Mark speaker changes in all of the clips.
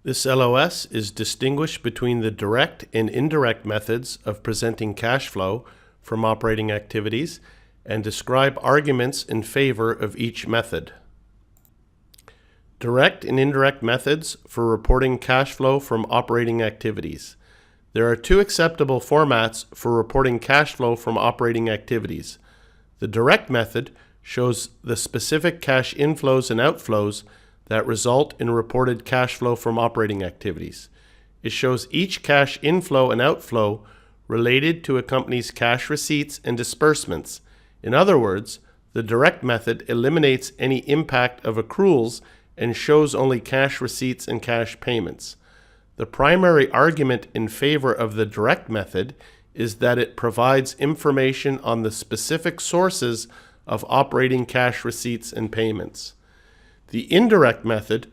Speaker 1: This LOS is distinguished between the direct and indirect methods of presenting cash flow from operating activities and describe arguments in favor of each method. Direct and indirect methods for reporting cash flow from operating activities. There are two acceptable formats for reporting cash flow from operating activities. The direct method shows the specific cash inflows and outflows that result in reported cash flow from operating activities. It shows each cash inflow and outflow related to a company's cash receipts and disbursements. In other words, the direct method eliminates any impact of accruals and shows only cash receipts and cash payments. The primary argument in favor of the direct method is that it provides information on the specific sources of operating cash receipts and payments. The indirect method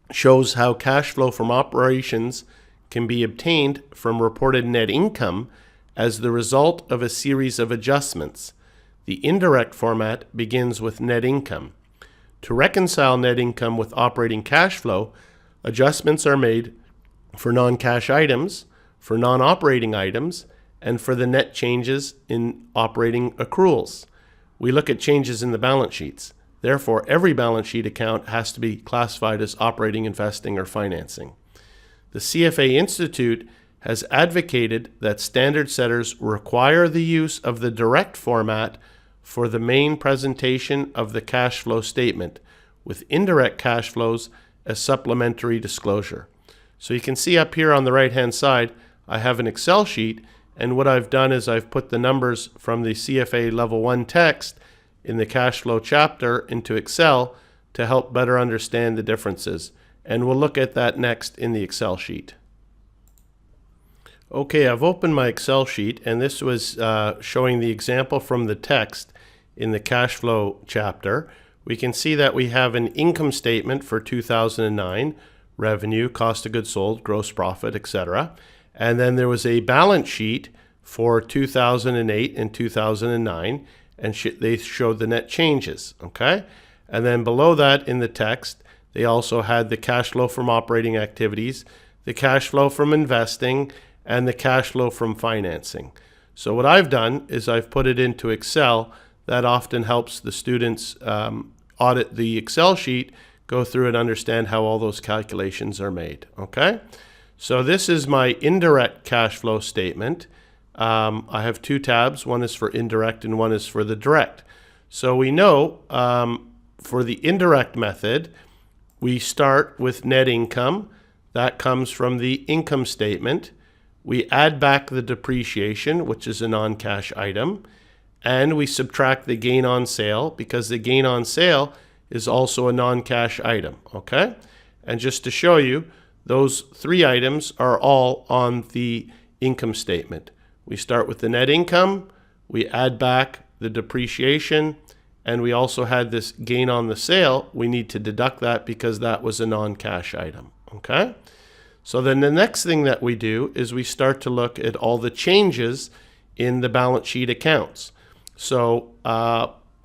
Speaker 1: shows how cash flow from operations can be obtained from reported net income as the result of a series of adjustments. The indirect format begins with net income. To reconcile net income with operating cash flow, adjustments are made for non-cash items, for non-operating items, and for the net changes in operating accruals. We look at changes in the balance sheets. Therefore, every balance sheet account has to be classified as operating, investing, or financing. The CFA Institute has advocated that standard setters require the use of the direct format for the main presentation of the cash flow statement, with indirect cash flows as supplementary disclosure. So you can see up here on the right-hand side, I have an Excel sheet, and what I've done is I've put the numbers from the CFA Level 1 text in the cash flow chapter into Excel to help better understand the differences. And we'll look at that next in the Excel sheet. Okay, I've opened my Excel sheet, and this was showing the example from the text in the cash flow chapter. We can see that we have an income statement for 2009, revenue, cost of goods sold, gross profit, etc. And then there was a balance sheet for 2008 and 2009, and they showed the net changes, okay? And then below that in the text, they also had the cash flow from operating activities, the cash flow from investing, and the cash flow from financing. So what I've done is I've put it into Excel. That often helps the students audit the Excel sheet, go through and understand how all those calculations are made, okay? So this is my indirect cash flow statement. I have two tabs. One is for indirect and one is for the direct. So we know for the indirect method, we start with net income. That comes from the income statement. We add back the depreciation, which is a non-cash item, and we subtract the gain on sale because the gain on sale is also a non-cash item, okay? And just to show you, those three items are all on the income statement. We start with the net income, we add back the depreciation, and we also had this gain on the sale. We need to deduct that because that was a non-cash item, okay? So then the next thing that we do is we start to look at all the changes in the balance sheet accounts. So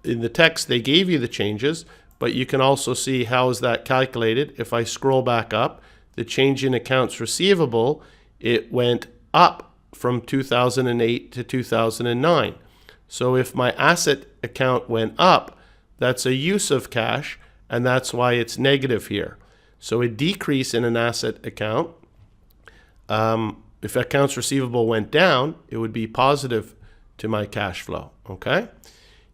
Speaker 1: in the text, they gave you the changes, but you can also see how is that calculated. If I scroll back up, the change in accounts receivable, it went up from 2008 to 2009. So if my asset account went up, that's a use of cash, and that's why it's negative here. So a decrease in an asset account, if accounts receivable went down, it would be positive to my cash flow, okay?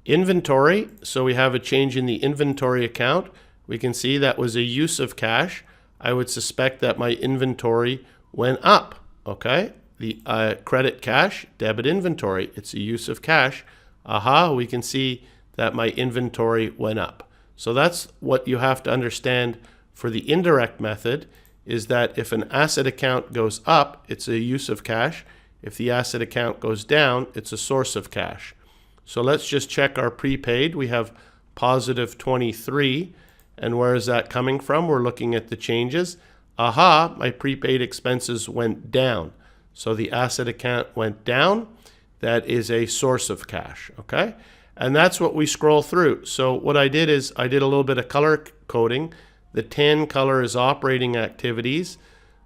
Speaker 1: Inventory, so we have a change in the inventory account. We can see that was a use of cash. I would suspect that my inventory went up, okay? The credit cash, debit inventory, it's a use of cash. Aha, we can see that my inventory went up. So that's what you have to understand for the indirect method, is that if an asset account goes up, it's a use of cash. If the asset account goes down, it's a source of cash. So let's just check our prepaid. We have positive 23. And where is that coming from? We're looking at the changes. Aha, my prepaid expenses went down. So the asset account went down. That is a source of cash, okay? And that's what we scroll through. So what I did is I did a little bit of color coding The tan color is operating activities.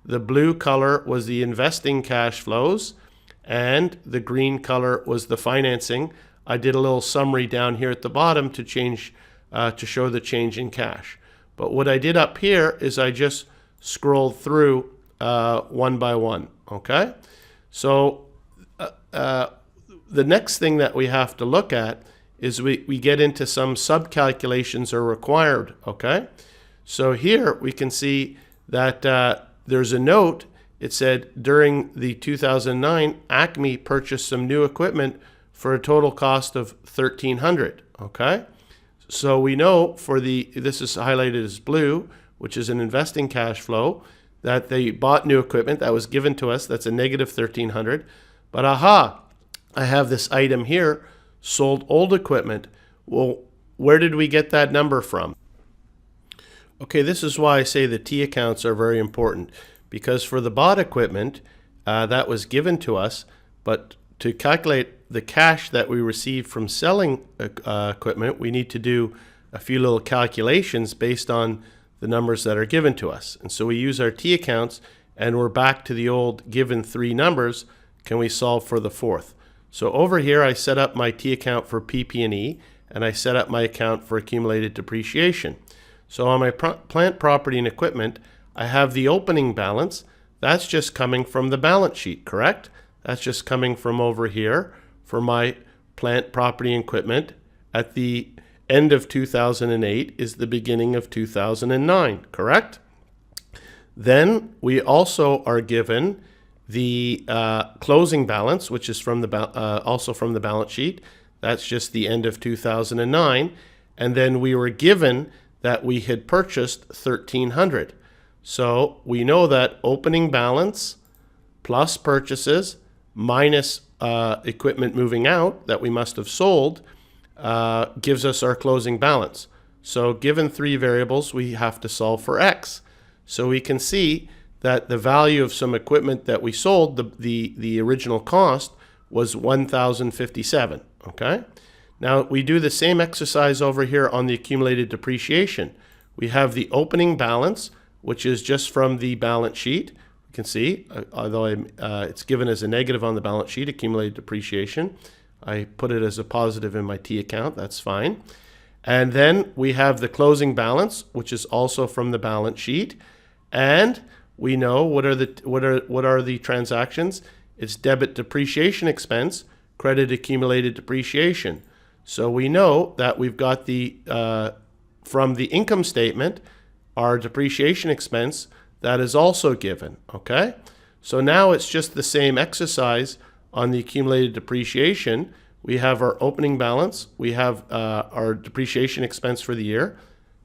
Speaker 1: The blue color was the investing cash flows, and the green color was the financing. I did a little summary down here at the bottom to show the change in cash. But what I did up here is I just scrolled through one by one. Okay, so the next thing that we have to look at is we get into some sub-calculations are required. Okay, so here we can see that there's a note. It said during the 2009, Acme purchased some new equipment for a total cost of $1,300. Okay, so we know this is highlighted as blue, which is an investing cash flow, that they bought new equipment that was given to us. That's a negative $1,300. But I have this item here, sold old equipment. Well, where did we get that number from? Okay, this is why I say the T accounts are very important, because for the bought equipment, that was given to us, but to calculate the cash that we received from selling equipment, we need to do a few little calculations based on the numbers that are given to us. And so we use our T accounts, and we're back to the old given three numbers. Can we solve for the fourth? So over here, I set up my T account for PP&E, and I set up my account for accumulated depreciation. So on my plant, property, and equipment, I have the opening balance. That's just coming from the balance sheet, correct? That's just coming from over here for my plant, property, and equipment. At the end of 2008 is the beginning of 2009, correct? Then we also are given the closing balance, which is from also from the balance sheet. That's just the end of 2009. And then we were given that we had purchased $1,300. So we know that opening balance plus purchases minus equipment moving out that we must have sold gives us our closing balance. So given three variables, we have to solve for X. So we can see that the value of some equipment that we sold, the original cost, was $1,057. Okay? Now we do the same exercise over here on the accumulated depreciation. We have the opening balance, which is just from the balance sheet. You can see, although it's given as a negative on the balance sheet, accumulated depreciation, I put it as a positive in my T account. That's fine. And then we have the closing balance, which is also from the balance sheet. And we know what are the transactions? It's debit depreciation expense, credit accumulated depreciation. So we know that we've got the from the income statement, our depreciation expense that is also given. Okay, so now it's just the same exercise on the accumulated depreciation. We have our opening balance, we have our depreciation expense for the year,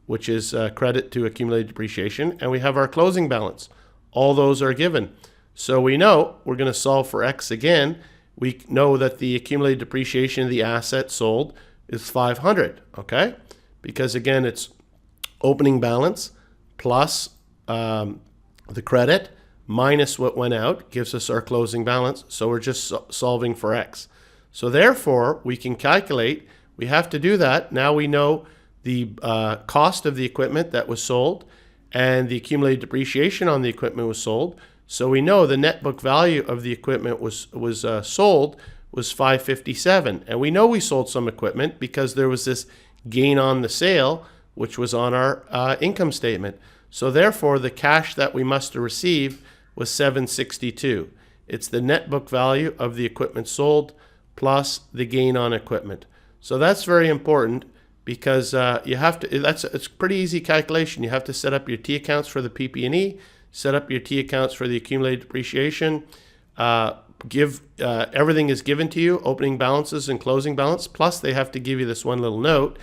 Speaker 1: which is credit to accumulated depreciation, and we have our closing balance. All those are given. So we know we're going to solve for X again. We know that the accumulated depreciation of the asset sold is 500, okay? Because again, it's opening balance plus the credit minus what went out gives us our closing balance. So we're just solving for X. So therefore, we can calculate, we have to do that. Now we know the cost of the equipment that was sold and the accumulated depreciation on the equipment was sold. So we know the net book value of the equipment was sold was $557. And we know we sold some equipment because there was this gain on the sale, which was on our income statement. So therefore, the cash that we must have received was $762. It's the net book value of the equipment sold plus the gain on equipment. So that's very important because you have to. It's a pretty easy calculation. You have to set up your T accounts for the PP&E, set up your T accounts for the accumulated depreciation. Everything is given to you, opening balances and closing balance. Plus, they have to give you this one little note,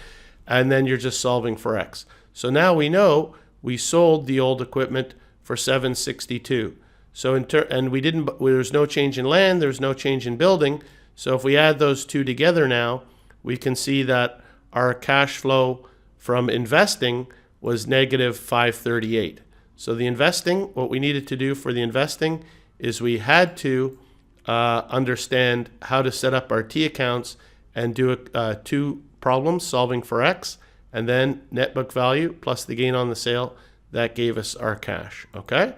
Speaker 1: and then you're just solving for X. So now we know we sold the old equipment for $762. So and we didn't. There's no change in land. There's no change in building. So if we add those two together now, we can see that our cash flow from investing was negative $538. So the investing, what we needed to do for the investing is we had to understand how to set up our T accounts and do two problems, solving for X, and then net book value plus the gain on the sale, that gave us our cash. Okay,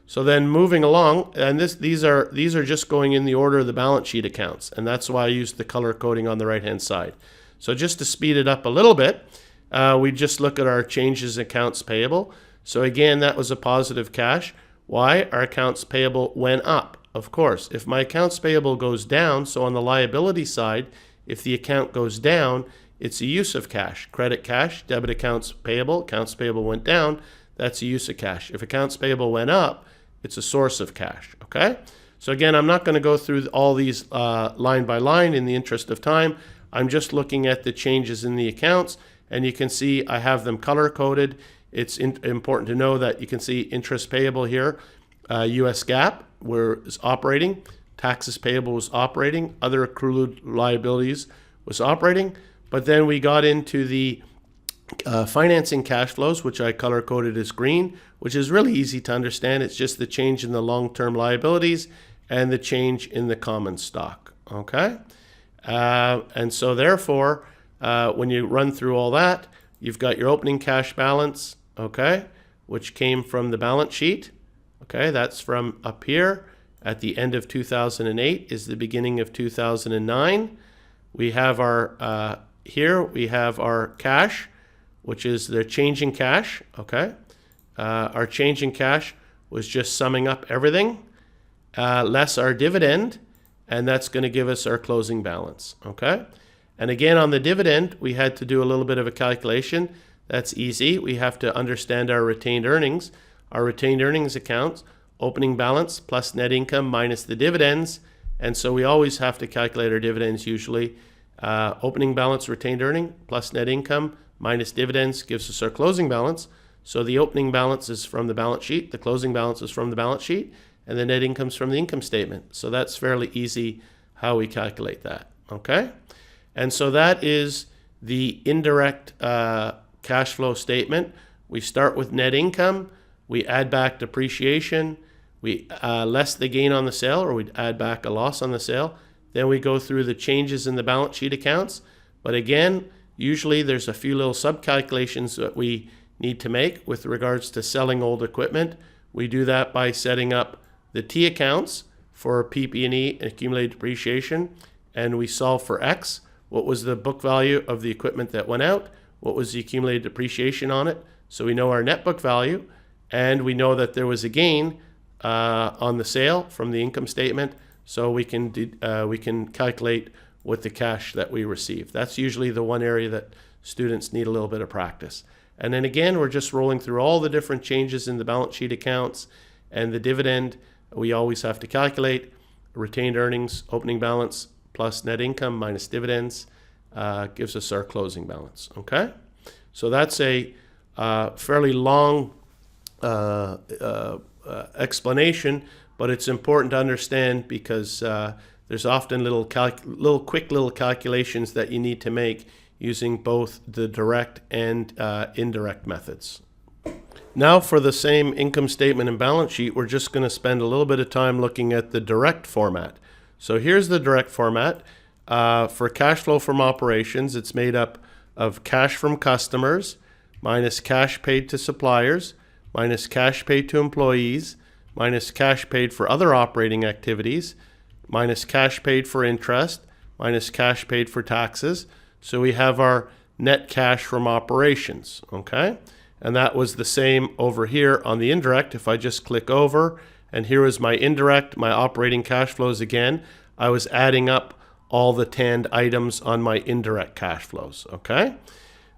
Speaker 1: so then moving along, and these are just going in the order of the balance sheet accounts, and that's why I used the color coding on the right hand side. So just to speed it up a little bit, we just look at our changes in accounts payable. So again, that was a positive cash. Why? Our accounts payable went up. Of course, if my accounts payable goes down, so on the liability side, if the account goes down, it's a use of cash. Credit cash, debit accounts payable went down, that's a use of cash. If accounts payable went up, it's a source of cash. Okay? So again, I'm not going to go through all these line by line in the interest of time. I'm just looking at the changes in the accounts, and you can see I have them color coded. It's important to know that you can see interest payable here, US GAAP was operating, taxes payable was operating, other accrued liabilities was operating, but then we got into the financing cash flows, which I color coded as green, which is really easy to understand. It's just the change in the long-term liabilities and the change in the common stock. Okay, and so therefore, when you run through all that, you've got your opening cash balance, okay, which came from the balance sheet. Okay, that's from up here at the end of 2008 is the beginning of 2009. We have our here we have our cash, which is the change in cash. Okay, our change in cash was just summing up everything less our dividend, and that's going to give us our closing balance. Okay, and again on the dividend we had to do a little bit of a calculation. That's easy. We have to understand our retained earnings. Our retained earnings accounts, opening balance plus net income minus the dividends, and so we always have to calculate our dividends usually. Opening balance retained earning plus net income minus dividends gives us our closing balance. So the opening balance is from the balance sheet, the closing balance is from the balance sheet, and the net income is from the income statement. So that's fairly easy how we calculate that. Okay, and so that is the indirect cash flow statement. We start with net income, we add back depreciation, we less the gain on the sale, or we add back a loss on the sale. Then we go through the changes in the balance sheet accounts. But again, usually there's a few little sub-calculations that we need to make with regards to selling old equipment. We do that by setting up the T accounts for PP&E and accumulated depreciation, and we solve for X. What was the book value of the equipment that went out? What was the accumulated depreciation on it? So we know our net book value, and we know that there was a gain on the sale from the income statement. So we can calculate with the cash that we receive. That's usually the one area that students need a little bit of practice. And then again, we're just rolling through all the different changes in the balance sheet accounts, and the dividend we always have to calculate. Retained earnings, opening balance plus net income minus dividends gives us our closing balance. Okay, so that's a fairly long explanation, but it's important to understand because there's often quick little calculations that you need to make using both the direct and indirect methods. Now for the same income statement and balance sheet, we're just going to spend a little bit of time looking at the direct format. So here's the direct format. For cash flow from operations, it's made up of cash from customers minus cash paid to suppliers minus cash paid to employees minus cash paid for other operating activities, minus cash paid for interest, minus cash paid for taxes. So we have our net cash from operations, okay? And that was the same over here on the indirect. If I just click over, and here is my indirect, my operating cash flows again, I was adding up all the tanned items on my indirect cash flows, okay?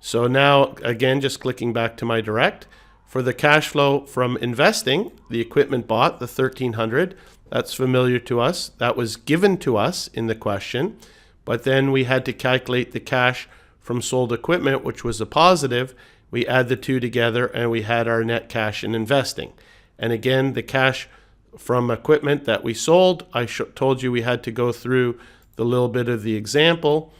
Speaker 1: So now, again, just clicking back to my direct, for the cash flow from investing, the equipment bought, the $1,300, that's familiar to us. That was given to us in the question, but then we had to calculate the cash from sold equipment, which was a positive. We add the two together and we had our net cash in investing. And again, the cash from equipment that we sold, I told you we had to go through the little bit of the example,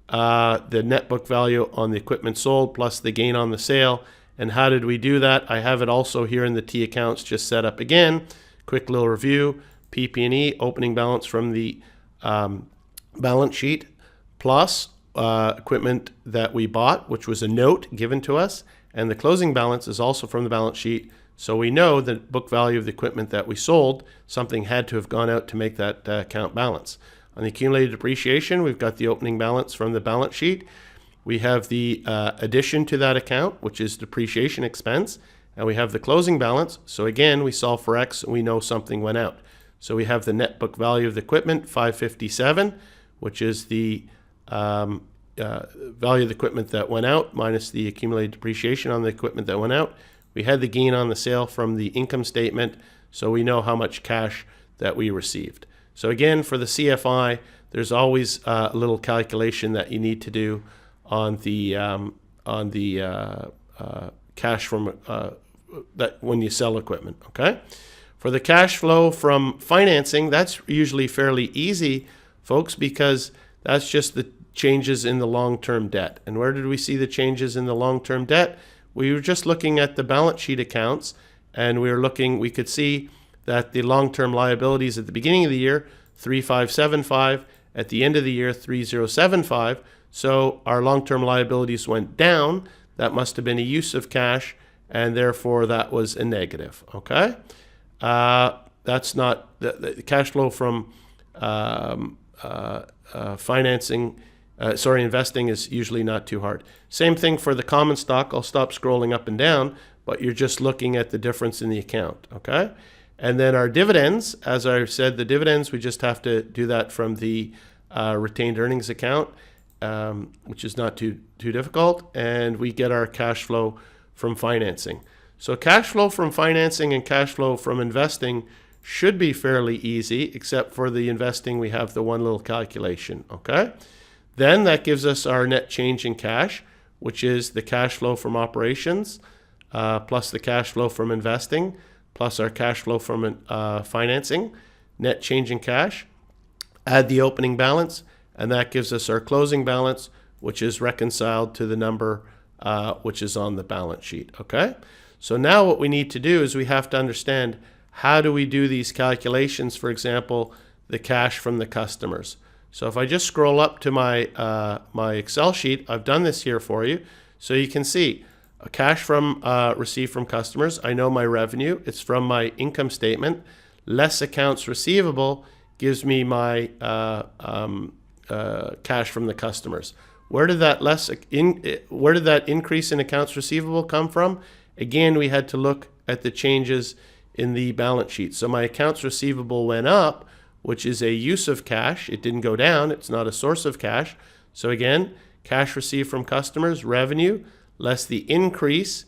Speaker 1: the net book value on the equipment sold plus the gain on the sale. And how did we do that? I have it also here in the T accounts just set up again. Quick little review. PP&E, opening balance from the balance sheet, plus equipment that we bought, which was a note given to us, and the closing balance is also from the balance sheet. So we know the book value of the equipment that we sold, something had to have gone out to make that account balance. On the accumulated depreciation, we've got the opening balance from the balance sheet. We have the addition to that account, which is depreciation expense, and we have the closing balance. So again, we solve for X and we know something went out. So we have the net book value of the equipment, 557, which is the value of the equipment that went out minus the accumulated depreciation on the equipment that went out. We had the gain on the sale from the income statement, so we know how much cash that we received. So again, for the CFI, there's always a little calculation that you need to do on the cash from that when you sell equipment. Okay. For the cash flow from financing, that's usually fairly easy, folks, because that's just the changes in the long-term debt. And where did we see the changes in the long-term debt? We were just looking at the balance sheet accounts, and we could see that the long-term liabilities at the beginning of the year, 3575, at the end of the year, 3075. So our long-term liabilities went down. That must have been a use of cash, and therefore that was a negative. Okay, that's not the cash flow from investing is usually not too hard. Same thing for the common stock. I'll stop scrolling up and down, but you're just looking at the difference in the account. Okay, and then our dividends, as I said, the dividends, we just have to do that from the retained earnings account, which is not too difficult, and we get our cash flow from financing. So cash flow from financing and cash flow from investing should be fairly easy, except for the investing, we have the one little calculation. Okay, then that gives us our net change in cash, which is the cash flow from operations plus the cash flow from investing plus our cash flow from financing, net change in cash. Add the opening balance, and that gives us our closing balance, which is reconciled to the number which is on the balance sheet. Okay, so now what we need to do is we have to understand, how do we do these calculations? For example, the cash from the customers. So if I just scroll up to my my Excel sheet, I've done this here for you. So you can see a cash from received from customers. I know my revenue. It's from my income statement. Less accounts receivable gives me my cash from the customers. Where did that increase in accounts receivable come from? Again, we had to look at the changes in the balance sheet. So my accounts receivable went up, which is a use of cash. It didn't go down. It's not a source of cash. So again, cash received from customers, revenue, less the increase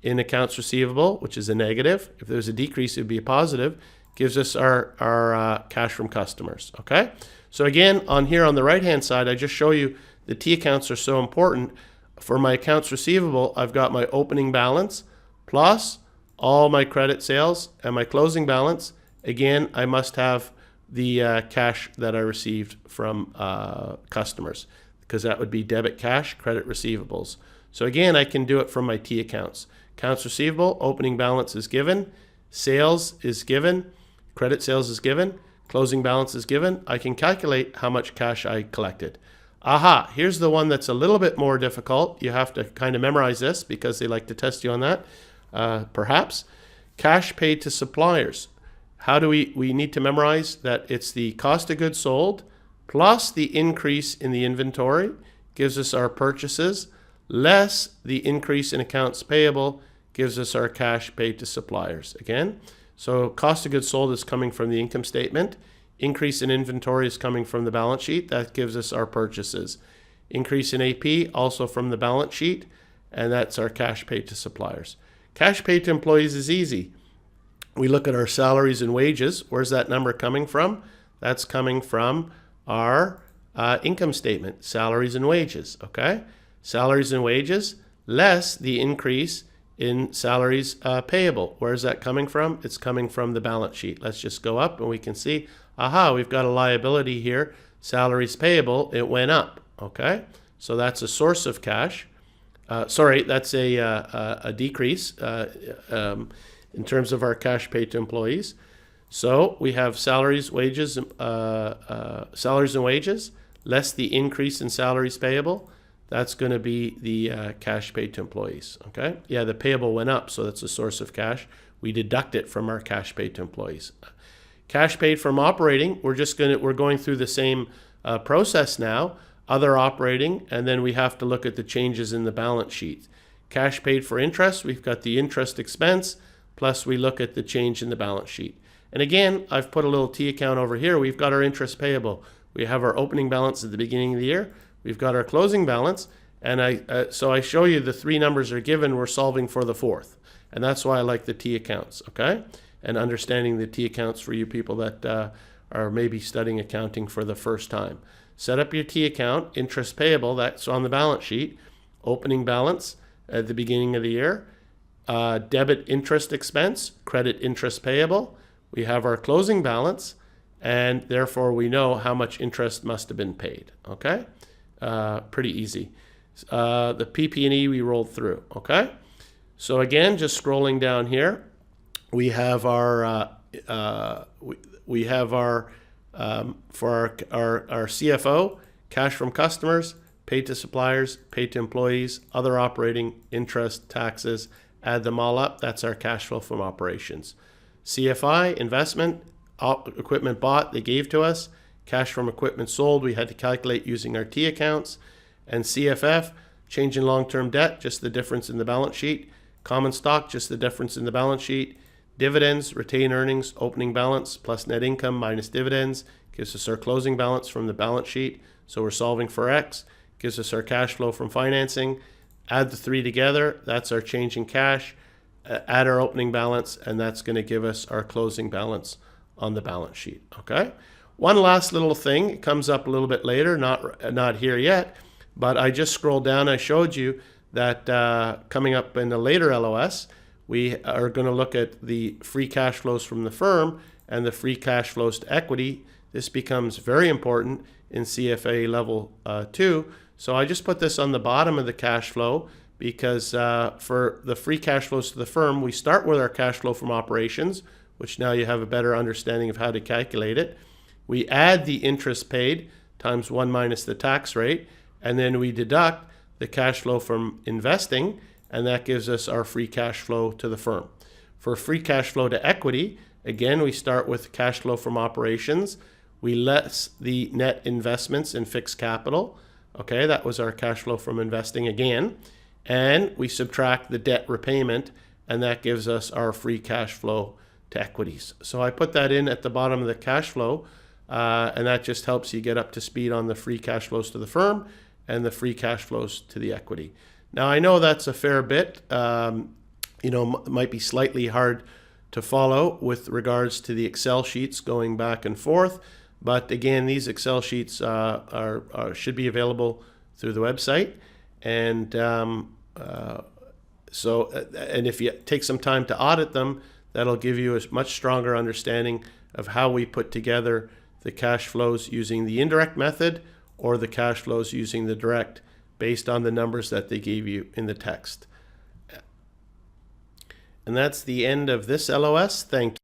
Speaker 1: in accounts receivable, which is a negative. If there's a decrease, it would be a positive. Gives us our cash from customers. Okay. So again, on here on the right-hand side, I just show you the T accounts are so important. For my accounts receivable, I've got my opening balance plus all my credit sales and my closing balance. Again, I must have the cash that I received from customers, because that would be debit cash, credit receivables. So again, I can do it from my T accounts. Accounts receivable, opening balance is given, sales is given, credit sales is given, closing balance is given. I can calculate how much cash I collected. Aha, here's the one that's a little bit more difficult. You have to kind of memorize this because they like to test you on that, perhaps. Cash paid to suppliers. How do we need to memorize that? It's the cost of goods sold plus the increase in the inventory gives us our purchases, less the increase in accounts payable gives us our cash paid to suppliers. Again, so cost of goods sold is coming from the income statement. Increase in inventory is coming from the balance sheet. That gives us our purchases. Increase in AP also from the balance sheet, and that's our cash paid to suppliers. Cash paid to employees is easy. We look at our salaries and wages. Where's that number coming from? That's coming from our income statement, salaries and wages. Okay, salaries and wages less the increase in salaries payable. Where's that coming from? It's coming from the balance sheet. Let's just go up and we can see, aha, we've got a liability here. Salaries payable, it went up. Okay, so that's a source of cash. That's a decrease in terms of our cash paid to employees. So we have salaries and wages less the increase in salaries payable, that's going to be the cash paid to employees. Okay, yeah, the payable went up, so that's a source of cash. We deduct it from our cash paid to employees. Cash paid from operating, we're going through the same process now. Other operating, and then we have to look at the changes in the balance sheet. Cash paid for interest, we've got the interest expense, plus we look at the change in the balance sheet. And again, I've put a little T account over here. We've got our interest payable. We have our opening balance at the beginning of the year. We've got our closing balance. And so I show you the three numbers are given. We're solving for the fourth. And that's why I like the T accounts, okay? And understanding the T accounts for you people that are maybe studying accounting for the first time. Set up your T account, interest payable, that's on the balance sheet. Opening balance at the beginning of the year. Debit interest expense, credit interest payable. We have our closing balance, and therefore we know how much interest must have been paid, okay? Pretty easy. The PP&E we rolled through, okay? So again, just scrolling down here, we have our for our CFO, cash from customers, paid to suppliers, paid to employees, other operating, interest, taxes, add them all up. That's our cash flow from operations. CFI, investment, equipment bought, they gave to us. Cash from equipment sold, we had to calculate using our T accounts. And CFF, change in long-term debt, just the difference in the balance sheet. Common stock, just the difference in the balance sheet. Dividends, retained earnings, opening balance, plus net income minus dividends, gives us our closing balance from the balance sheet. So we're solving for X, gives us our cash flow from financing. Add the three together, that's our change in cash. Add our opening balance, and that's going to give us our closing balance on the balance sheet, okay? One last little thing, it comes up a little bit later, not here yet, but I just scrolled down, I showed you that coming up in the later LOS, we are going to look at the free cash flows from the firm and the free cash flows to equity. This becomes very important in CFA level 2. So I just put this on the bottom of the cash flow because for the free cash flows to the firm, we start with our cash flow from operations, which now you have a better understanding of how to calculate it. We add the interest paid times 1 minus the tax rate, and then we deduct the cash flow from investing, and that gives us our free cash flow to the firm. For free cash flow to equity, again, we start with cash flow from operations. We less the net investments in fixed capital. Okay, that was our cash flow from investing again. And we subtract the debt repayment, and that gives us our free cash flow to equities. So I put that in at the bottom of the cash flow, and that just helps you get up to speed on the free cash flows to the firm and the free cash flows to the equity. Now, I know that's a fair bit, might be slightly hard to follow with regards to the Excel sheets going back and forth. But again, these Excel sheets should be available through the website. And and if you take some time to audit them, that'll give you a much stronger understanding of how we put together the cash flows using the indirect method or the cash flows using the direct, based on the numbers that they gave you in the text. And that's the end of this LOS. Thank you.